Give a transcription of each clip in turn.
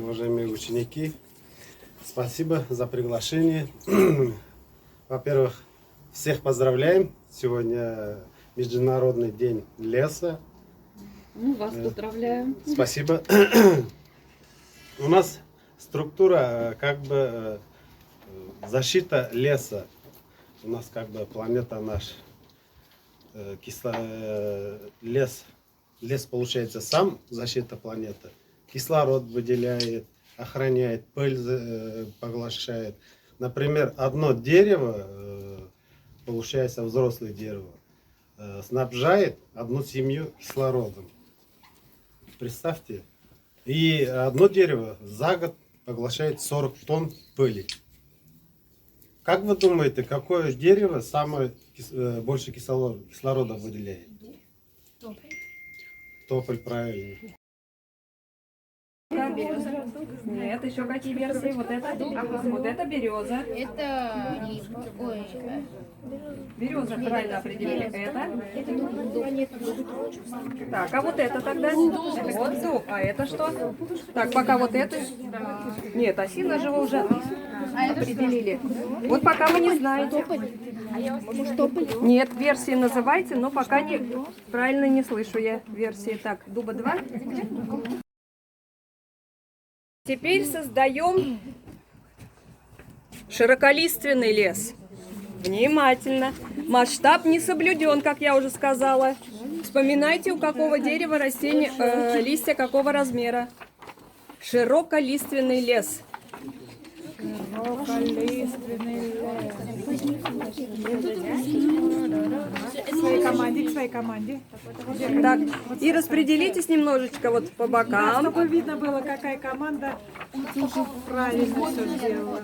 Уважаемые ученики, спасибо за приглашение. Во-первых, всех поздравляем. Сегодня Международный день леса. Ну, вас поздравляем. Спасибо. У нас структура как бы защита леса. У нас как бы планета наш. Лес получается сам защита планеты. Кислород выделяет, охраняет, пыль поглощает. Например, одно дерево, получается взрослое дерево, снабжает одну семью кислородом. Представьте. И одно дерево за год поглощает 40 тонн пыли. Как вы думаете, какое дерево самое больше кислорода выделяет? Тополь, правильно. Нет, еще какие версии? Вот это? Ага, вот это береза. Это липа. Ой, Береза, правильно определили. Это? Так, а вот это тогда? Вот дуб. А это что? Так, пока вот это. Нет, осина же вы уже определили. Вот пока вы не знаете. Нет, версии называйте, но пока не правильно не слышу я версии. Так, дуба 2. Теперь создаем широколиственный лес. Внимательно. Масштаб не соблюден, как я уже сказала. Вспоминайте, у какого дерева растения, листья какого размера. Широколиственный лес. К своей команде. Так, и распределитесь немножечко вот по бокам. Чтобы видно было, какая команда правильно все сделала.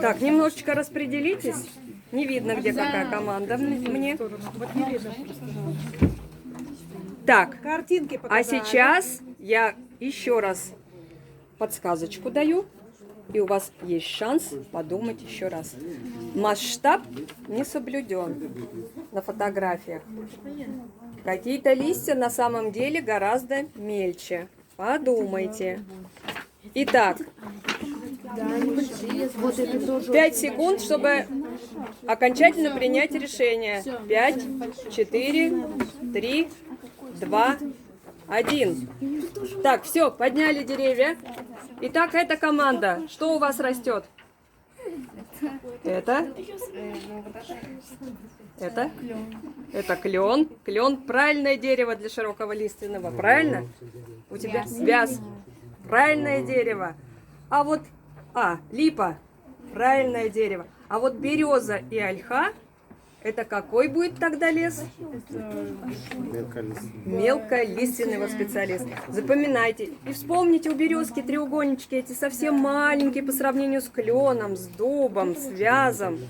Так, немножечко распределитесь. Не видно, где какая команда мне. Вот не видно просто. Так, Картинки а показали. сейчас я еще раз подсказочку даю. И у вас есть шанс подумать еще раз. Масштаб не соблюден на фотографиях. Какие-то листья на самом деле гораздо мельче. Подумайте. Итак, 5 секунд, чтобы окончательно принять решение. 5, 4, 3, 2, 1. Так, все, подняли деревья. Итак, эта команда. Что у вас растет? Это? Это? Это клен. Клен – правильное дерево для широкого лиственного. Правильно? У тебя вяз. Правильное дерево. А вот, липа. Правильное дерево. А вот береза и ольха – это какой будет тогда лес? Мелколиственный вот специалист. Запоминайте. И вспомните, у березки треугольнички эти совсем маленькие по сравнению с кленом, с дубом, с вязом.